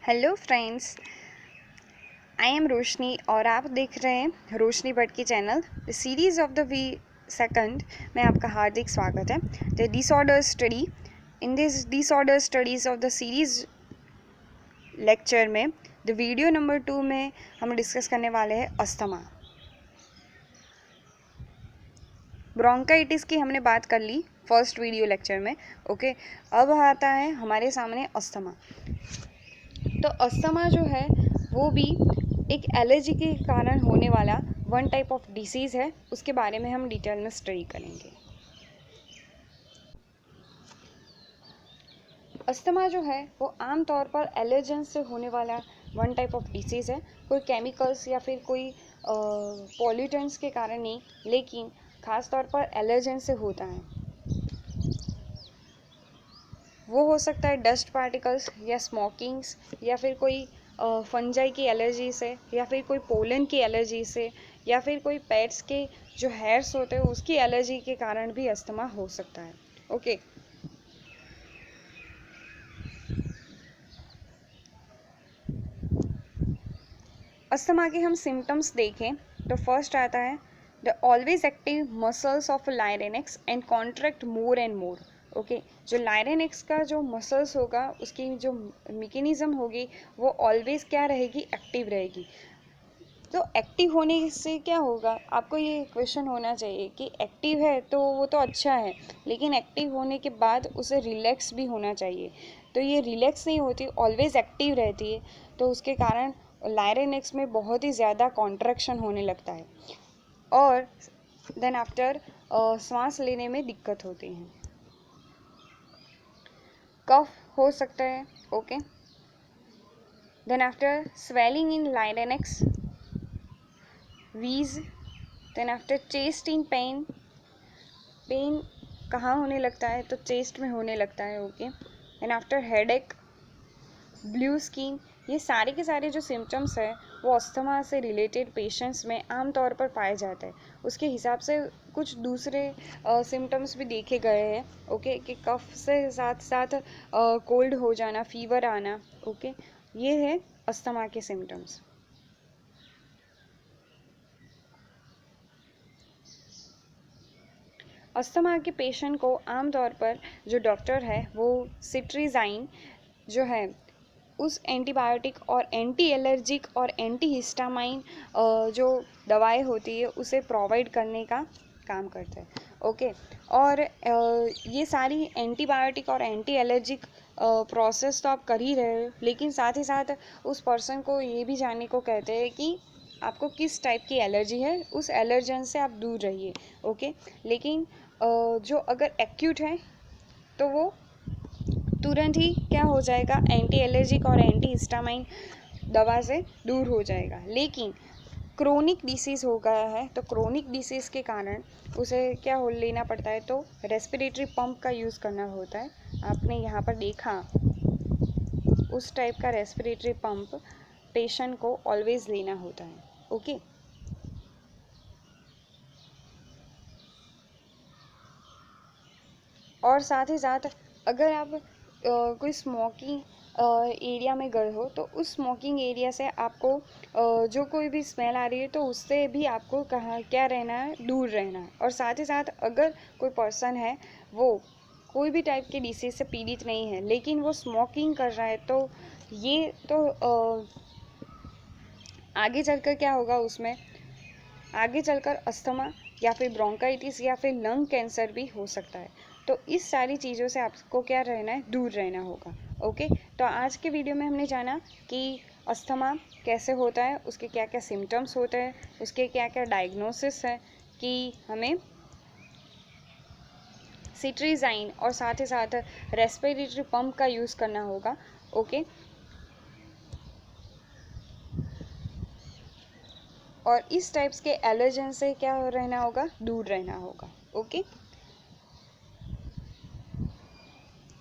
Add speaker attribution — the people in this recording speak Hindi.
Speaker 1: Hello friends, I am Roshni और आप देख रहे हैं रोशनी भट्ट की channel the series of the वी सेकंड में आपका हार्दिक स्वागत है। The disorder study in this disorder studies of the series lecture में द वीडियो नंबर 2 में हम डिस्कस करने वाले हैं अस्थमा। ब्रोंकाइटिस की हमने बात कर ली फर्स्ट वीडियो लेक्चर में। ओके, अब आता है हमारे सामने अस्थमा। तो अस्थमा जो है वो भी एक एलर्जी के कारण होने वाला वन टाइप ऑफ डिसीज़ है। उसके बारे में हम डिटेल में स्टडी करेंगे। अस्थमा जो है वो आमतौर पर एलर्जन से होने वाला वन टाइप ऑफ डिसीज़ है। कोई केमिकल्स या फिर कोई पॉल्यूटेंट्स के कारण नहीं, लेकिन ख़ास तौर पर एलर्जन से होता है। वो हो सकता है डस्ट पार्टिकल्स या स्मोकिंग्स या फिर कोई फंजाई की एलर्जी से या फिर कोई पोलन की एलर्जी से या फिर कोई पेट्स के जो हेयर्स होते हैं उसकी एलर्जी के कारण भी अस्थमा हो सकता है। ओके, अस्थमा के हम सिम्टम्स देखें तो फर्स्ट आता है the always active muscles of larynx and contract more and more. Okay, जो लायरेनेक्स का जो मसल्स होगा उसकी जो मैकेनिज्म होगी वो ऑलवेज क्या रहेगी, एक्टिव रहेगी। तो एक्टिव होने से क्या होगा, आपको ये क्वेश्चन होना चाहिए कि एक्टिव है तो वो तो अच्छा है, लेकिन एक्टिव होने के बाद उसे रिलैक्स भी होना चाहिए। तो ये रिलैक्स नहीं होती, ऑलवेज एक्टिव रहती है, तो उसके कारण लायरेनेक्स में बहुत ही ज़्यादा कॉन्ट्रैक्शन होने लगता है और देन आफ्टर सांस लेने में दिक्कत होती है। कफ हो सकता है। Okay, then after swelling in larynx, wheeze, then after chest in pain, pain कहाँ होने लगता है तो चेस्ट में होने लगता है। Okay, and after headache, blue skin, ये सारे के सारे जो सिम्टम्स है वो अस्थमा से रिलेटेड पेशेंट्स में आमतौर पर पाए जाते हैं। उसके हिसाब से कुछ दूसरे सिम्टम्स भी देखे गए हैं। ओके, कि कफ से साथ साथ कोल्ड हो जाना, फीवर आना। ओके, ये है अस्थमा के सिम्टम्स। अस्थमा के पेशेंट को आमतौर पर जो डॉक्टर है वो सिट्रीजाइन जो है उस एंटीबायोटिक और एंटी एलर्जिक और एंटी हिस्टामाइन जो दवाएं होती है उसे प्रोवाइड करने का काम करते हैं। ओके, और ये सारी एंटीबायोटिक और एंटी एलर्जिक प्रोसेस तो आप कर ही रहे हो, लेकिन साथ ही साथ उस पर्सन को ये भी जानने को कहते हैं कि आपको किस टाइप की एलर्जी है, उस एलर्जन से आप दूर रहिए। ओके, लेकिन जो अगर एक्यूट है तो वो तुरंत ही क्या हो जाएगा, एंटी एलर्जिक और एंटी हिस्टामाइन दवा से दूर हो जाएगा। लेकिन क्रोनिक डिसीज़ हो गया है तो क्रोनिक डिसीज़ के कारण उसे क्या हो लेना पड़ता है, तो रेस्पिरेटरी पंप का यूज़ करना होता है। आपने यहाँ पर देखा उस टाइप का रेस्पिरेटरी पंप पेशेंट को ऑलवेज लेना होता है। ओके, और साथ ही साथ अगर आप कोई स्मोकिंग एरिया में गए हो तो उस स्मोकिंग एरिया से आपको जो कोई भी स्मेल आ रही है तो उससे भी आपको कहाँ क्या रहना है, दूर रहना है। और साथ ही साथ अगर कोई पर्सन है वो कोई भी टाइप की डिसीज़ से पीड़ित नहीं है लेकिन वो स्मोकिंग कर रहा है तो ये तो आगे चलकर क्या होगा, उसमें आगे चलकर अस्थमा या फिर ब्रोंकाइटिस या फिर लंग कैंसर भी हो सकता है। तो इस सारी चीज़ों से आपको क्या रहना है, दूर रहना होगा। ओके, तो आज के वीडियो में हमने जाना कि अस्थमा कैसे होता है, उसके क्या क्या सिम्टम्स होते हैं, उसके क्या क्या डायग्नोसिस है, कि हमें सिट्रीजाइन और साथ ही साथ रेस्पिरेटरी पंप का यूज़ करना होगा। ओके, और इस टाइप्स के एलर्जन से क्या रहना होगा, दूर रहना होगा। ओके।